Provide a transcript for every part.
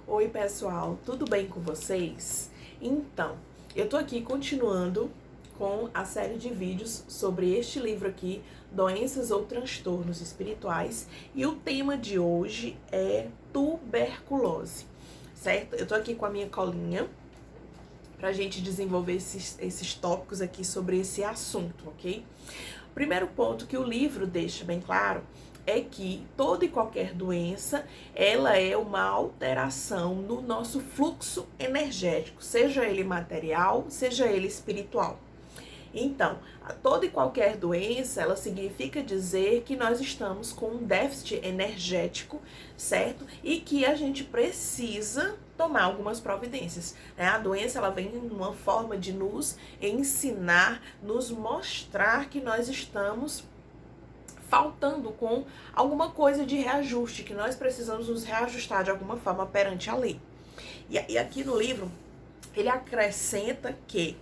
Oi pessoal, tudo bem com vocês? Então, eu tô aqui continuando com a série de vídeos sobre este livro aqui, Doenças ou Transtornos Espirituais, e o tema de hoje é tuberculose, certo? Eu tô aqui com a minha colinha pra gente desenvolver esses tópicos aqui sobre esse assunto, ok? O primeiro ponto que o livro deixa bem claro é que toda e qualquer doença, ela é uma alteração no nosso fluxo energético, seja ele material, seja ele espiritual. Então, toda e qualquer doença, ela significa dizer que nós estamos com um déficit energético, certo? E que a gente precisa tomar algumas providências, né? A doença, ela vem numa forma de nos ensinar, nos mostrar que nós estamos faltando com alguma coisa de reajuste, que nós precisamos nos reajustar de alguma forma perante a lei. E aqui no livro, ele acrescenta que,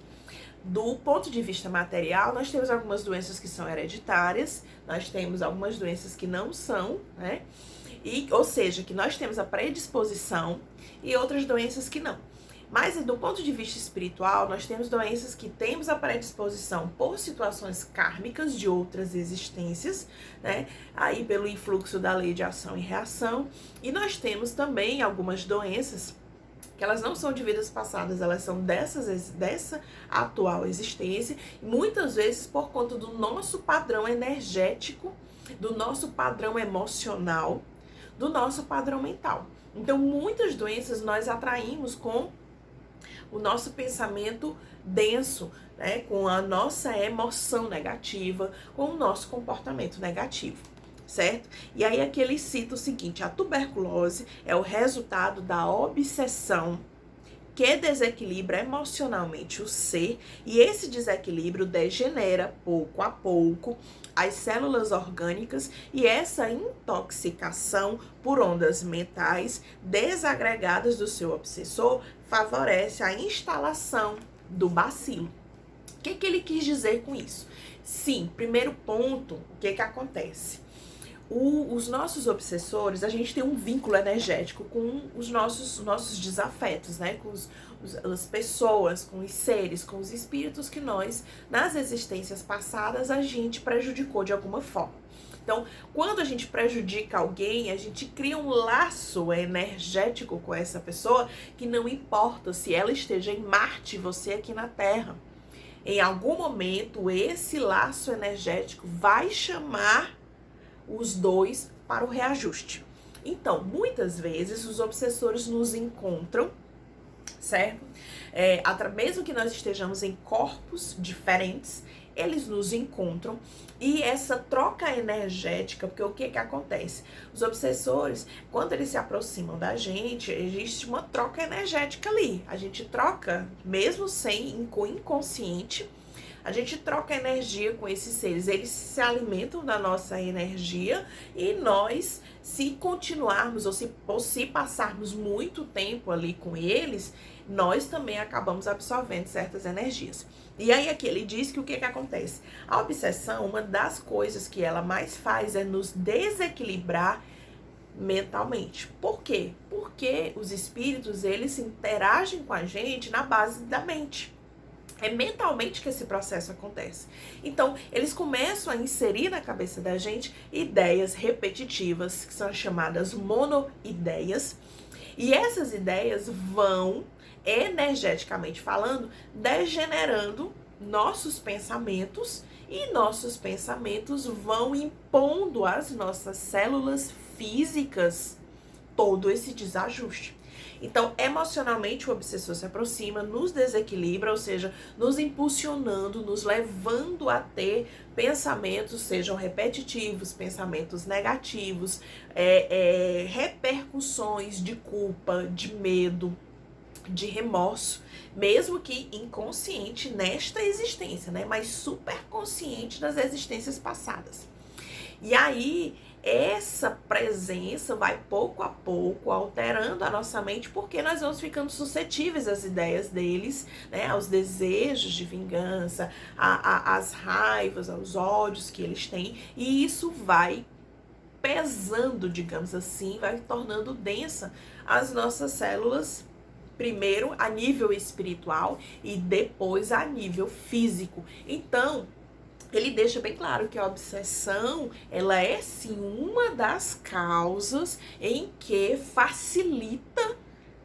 do ponto de vista material, nós temos algumas doenças que são hereditárias, nós temos algumas doenças que não são, né? Ou seja, que nós temos a predisposição e outras doenças que não. Mas do ponto de vista espiritual, nós temos doenças que temos a predisposição por situações kármicas de outras existências, né? Aí pelo influxo da lei de ação e reação. E nós temos também algumas doenças que elas não são de vidas passadas, elas são dessa atual existência, muitas vezes por conta do nosso padrão energético, do nosso padrão emocional, do nosso padrão mental. Então, muitas doenças nós atraímos com o nosso pensamento denso, né, com a nossa emoção negativa, com o nosso comportamento negativo, certo? E aí aqui ele cita o seguinte: a tuberculose é o resultado da obsessão que desequilibra emocionalmente o ser, e esse desequilíbrio degenera pouco a pouco as células orgânicas, e essa intoxicação por ondas mentais desagregadas do seu obsessor favorece a instalação do bacilo. O que ele quis dizer com isso? Sim, primeiro ponto, o que acontece? Os nossos obsessores, a gente tem um vínculo energético com os nossos desafetos, né? Com as pessoas, com os seres, com os espíritos que nós, nas existências passadas, a gente prejudicou de alguma forma. Então, quando a gente prejudica alguém, a gente cria um laço energético com essa pessoa que não importa se ela esteja em Marte e você aqui na Terra. Em algum momento, esse laço energético vai chamar os dois para o reajuste. Então, muitas vezes, os obsessores nos encontram, certo? Mesmo que nós estejamos em corpos diferentes, eles nos encontram, e essa troca energética, porque o que acontece? Os obsessores, quando eles se aproximam da gente, existe uma troca energética ali. A gente troca, mesmo sem inconsciente, a gente troca energia com esses seres, eles se alimentam da nossa energia, e nós, se continuarmos ou se passarmos muito tempo ali com eles, nós também acabamos absorvendo certas energias. E aí aqui ele diz que o que acontece? A obsessão, uma das coisas que ela mais faz é nos desequilibrar mentalmente. Por quê? Porque os espíritos, eles interagem com a gente na base da mente. É mentalmente que esse processo acontece. Então, eles começam a inserir na cabeça da gente ideias repetitivas, que são chamadas monoideias. E essas ideias vão, energeticamente falando, degenerando nossos pensamentos, e nossos pensamentos vão impondo às nossas células físicas todo esse desajuste. Então, emocionalmente, o obsessor se aproxima, nos desequilibra, ou seja, nos impulsionando, nos levando a ter pensamentos, sejam repetitivos, pensamentos negativos, repercussões de culpa, de medo, de remorso, mesmo que inconsciente nesta existência, né? Mas superconsciente das existências passadas. E aí, essa presença vai pouco a pouco alterando a nossa mente, porque nós vamos ficando suscetíveis às ideias deles, né, aos desejos de vingança, às raivas, aos ódios que eles têm, e isso vai pesando, digamos assim, vai tornando densa as nossas células, primeiro a nível espiritual e depois a nível físico. Então, ele deixa bem claro que a obsessão, ela é sim uma das causas em que facilita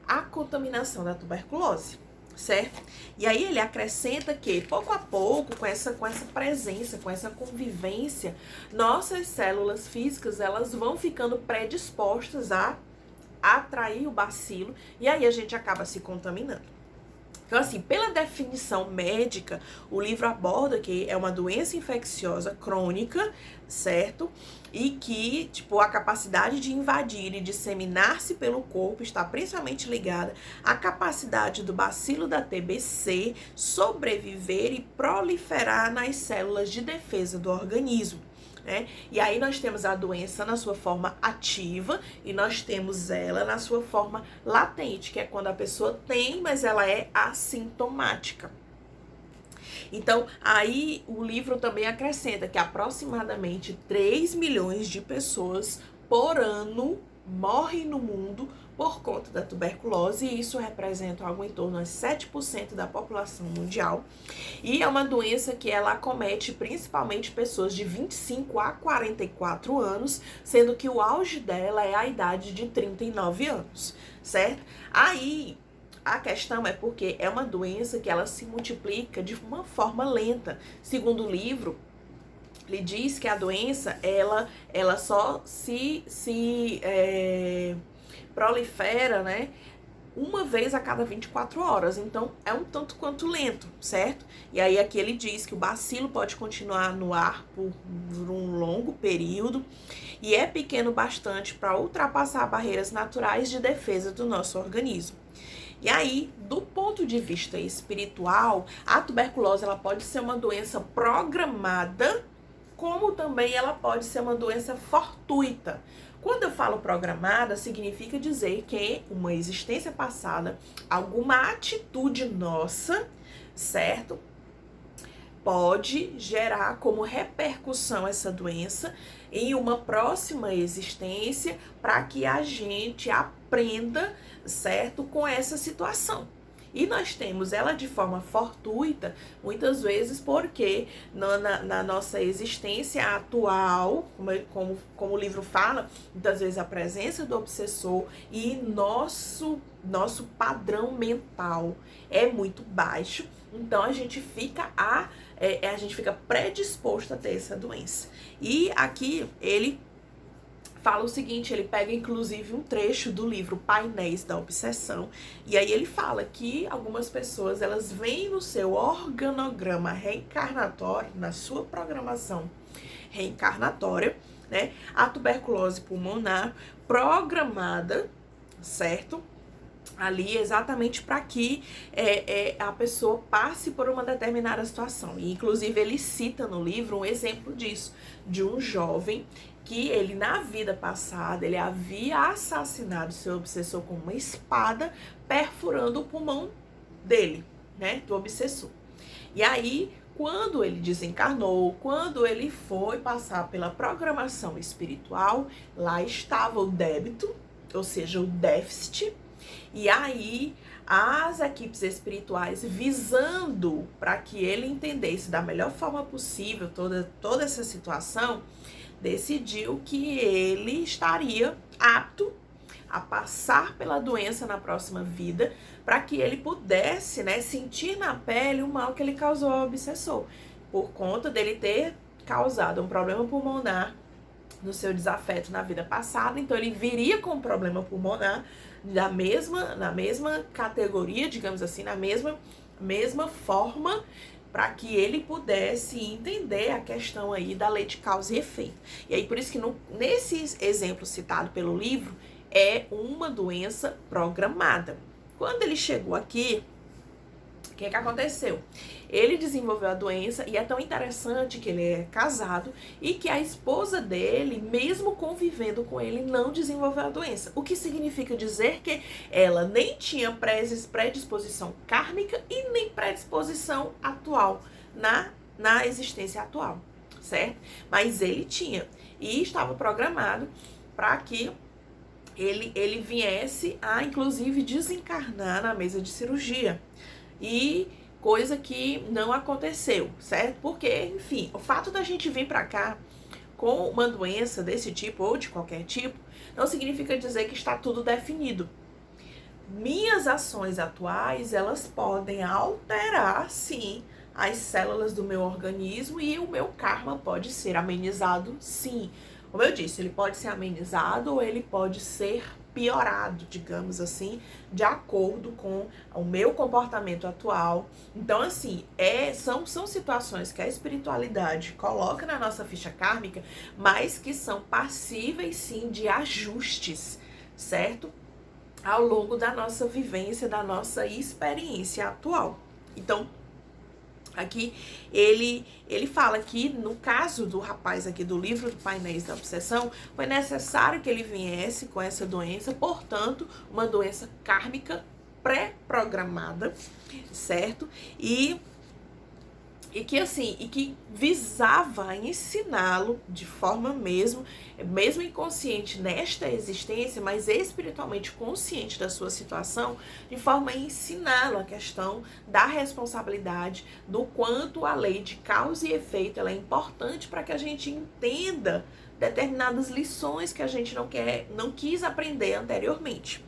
a contaminação da tuberculose, certo? E aí ele acrescenta que, pouco a pouco, com essa presença, com essa convivência, nossas células físicas, elas vão ficando predispostas a atrair o bacilo, e aí a gente acaba se contaminando. Então, assim, pela definição médica, o livro aborda que é uma doença infecciosa crônica, certo? E que, tipo, a capacidade de invadir e disseminar-se pelo corpo está principalmente ligada à capacidade do bacilo da TBC sobreviver e proliferar nas células de defesa do organismo. E aí nós temos a doença na sua forma ativa e nós temos ela na sua forma latente, que é quando a pessoa tem, mas ela é assintomática. Então, aí o livro também acrescenta que aproximadamente 3 milhões de pessoas por ano morrem no mundo por conta da tuberculose, e isso representa algo em torno de 7% da população mundial. E é uma doença que ela acomete principalmente pessoas de 25 a 44 anos, sendo que o auge dela é a idade de 39 anos, certo? Aí a questão é porque é uma doença que ela se multiplica de uma forma lenta. Segundo o livro, ele diz que a doença, ela só se prolifera, né, uma vez a cada 24 horas. Então, é um tanto quanto lento, certo? E aí aqui ele diz que o bacilo pode continuar no ar por um longo período e é pequeno bastante para ultrapassar barreiras naturais de defesa do nosso organismo. E aí, do ponto de vista espiritual, a tuberculose ela pode ser uma doença programada, como também ela pode ser uma doença fortuita. Quando eu falo programada, significa dizer que uma existência passada, alguma atitude nossa, certo? Pode gerar como repercussão essa doença em uma próxima existência para que a gente aprenda, certo, com essa situação. E nós temos ela de forma fortuita, muitas vezes porque na nossa existência atual, como o livro fala, muitas vezes a presença do obsessor e nosso padrão mental é muito baixo, então a gente fica predisposto a ter essa doença. E aqui ele fala o seguinte, ele pega inclusive um trecho do livro Painéis da Obsessão, e aí ele fala que algumas pessoas, elas veem no seu organograma reencarnatório, na sua programação reencarnatória, né, a tuberculose pulmonar programada, certo? Ali exatamente para que a pessoa passe por uma determinada situação. E inclusive ele cita no livro um exemplo disso, de um jovem que ele na vida passada, ele havia assassinado seu obsessor com uma espada, perfurando o pulmão dele, né, do obsessor. E aí, quando ele desencarnou, quando ele foi passar pela programação espiritual, lá estava o débito, ou seja, o déficit. E aí, as equipes espirituais, visando para que ele entendesse da melhor forma possível toda essa situação, decidiu que ele estaria apto a passar pela doença na próxima vida, para que ele pudesse, né, sentir na pele o mal que ele causou ao obsessor, por conta dele ter causado um problema pulmonar no seu desafeto na vida passada. Então ele viria com um problema pulmonar na mesma categoria, digamos assim, na mesma forma, para que ele pudesse entender a questão aí da lei de causa e efeito. E aí por isso que nesse exemplo citado pelo livro, é uma doença programada. Quando ele chegou aqui, o que aconteceu? Ele desenvolveu a doença, e é tão interessante que ele é casado e que a esposa dele, mesmo convivendo com ele, não desenvolveu a doença. O que significa dizer que ela nem tinha predisposição kármica e nem predisposição atual na existência atual, certo? Mas ele tinha. e estava programado para que ele viesse a, inclusive, desencarnar na mesa de cirurgia. E coisa que não aconteceu, certo? Porque, enfim, o fato da gente vir para cá com uma doença desse tipo ou de qualquer tipo, não significa dizer que está tudo definido. Minhas ações atuais, elas podem alterar, sim, as células do meu organismo e o meu karma pode ser amenizado, sim. Como eu disse, ele pode ser amenizado ou ele pode ser piorado, digamos assim, de acordo com o meu comportamento atual. Então, assim, são situações que a espiritualidade coloca na nossa ficha kármica, mas que são passíveis, sim, de ajustes, certo? Ao longo da nossa vivência, da nossa experiência atual. Então, aqui ele fala que no caso do rapaz aqui do livro do Painéis da Obsessão, foi necessário que ele viesse com essa doença, portanto, uma doença kármica pré-programada, certo? E que visava ensiná-lo de forma mesmo inconsciente nesta existência, mas espiritualmente consciente da sua situação, de forma a ensiná-lo a questão da responsabilidade, do quanto a lei de causa e efeito ela é importante para que a gente entenda determinadas lições que a gente não quis aprender anteriormente.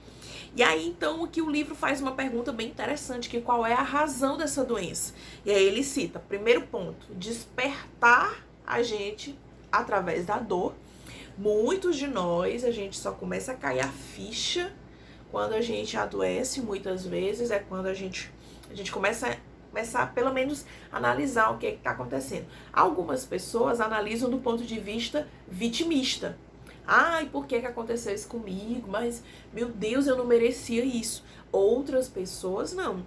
E aí, então, aqui o livro faz uma pergunta bem interessante, que qual é a razão dessa doença? E aí ele cita, primeiro ponto, despertar a gente através da dor. Muitos de nós, a gente só começa a cair a ficha quando a gente adoece, muitas vezes, é quando a gente começa a, pelo menos, analisar o que está acontecendo. Algumas pessoas analisam do ponto de vista vitimista. Ai, por que aconteceu isso comigo? Mas, meu Deus, eu não merecia isso. Outras pessoas não.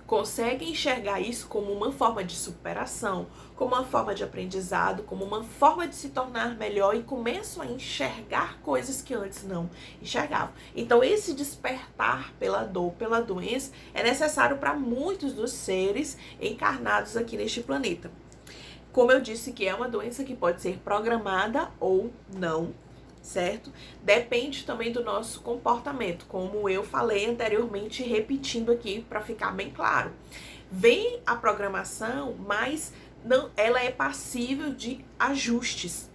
Conseguem enxergar isso como uma forma de superação, como uma forma de aprendizado, como uma forma de se tornar melhor e começam a enxergar coisas que antes não enxergavam. Então, esse despertar pela dor, pela doença, é necessário para muitos dos seres encarnados aqui neste planeta. Como eu disse, que é uma doença que pode ser programada ou não, certo? Depende também do nosso comportamento, como eu falei anteriormente, repetindo aqui para ficar bem claro. Vem a programação, mas não, ela é passível de ajustes.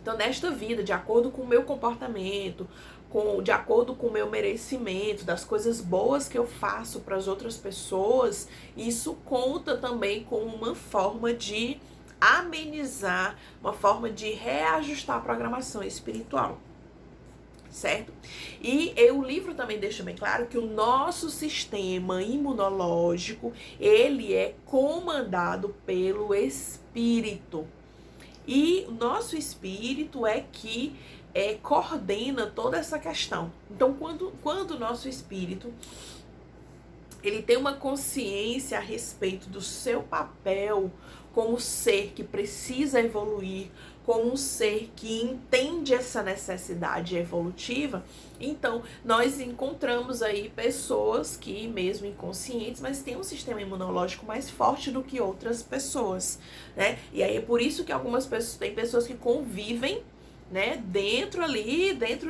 Então, nesta vida, de acordo com o meu comportamento, de acordo com o meu merecimento, das coisas boas que eu faço para as outras pessoas, isso conta também com uma forma de amenizar, uma forma de reajustar a programação espiritual, certo? E o livro também deixa bem claro que o nosso sistema imunológico, ele é comandado pelo espírito. E o nosso espírito é que coordena toda essa questão. Então, quando o nosso espírito ele tem uma consciência a respeito do seu papel como ser que precisa evoluir, como um ser que entende essa necessidade evolutiva, então nós encontramos aí pessoas que, mesmo inconscientes, mas têm um sistema imunológico mais forte do que outras pessoas, né? E aí é por isso que algumas pessoas, tem pessoas que convivem, né, dentro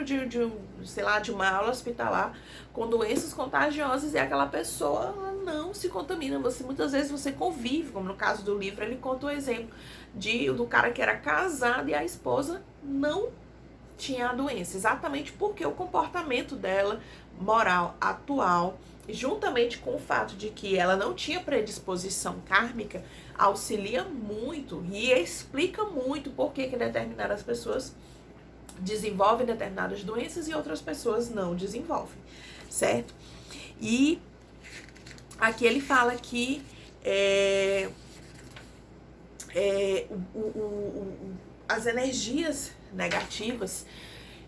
de uma aula hospitalar com doenças contagiosas e aquela pessoa não se contamina. Muitas vezes você convive, como no caso do livro, ele conta o exemplo do cara que era casado e a esposa não tinha a doença, exatamente porque o comportamento dela, moral, atual, juntamente com o fato de que ela não tinha predisposição kármica, auxilia muito e explica muito por que determinadas pessoas desenvolvem determinadas doenças e outras pessoas não desenvolvem, certo? E aqui ele fala que as energias negativas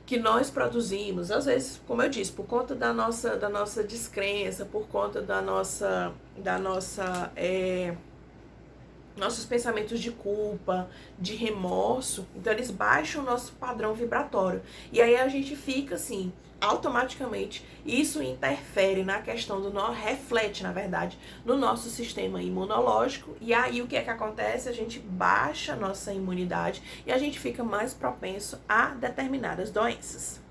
que nós produzimos, às vezes, como eu disse, por conta da nossa descrença, por conta nossos pensamentos de culpa, de remorso, então eles baixam o nosso padrão vibratório. E aí a gente fica assim, automaticamente isso interfere na questão reflete, na verdade, no nosso sistema imunológico, e aí o que é que acontece? A gente baixa a nossa imunidade e a gente fica mais propenso a determinadas doenças.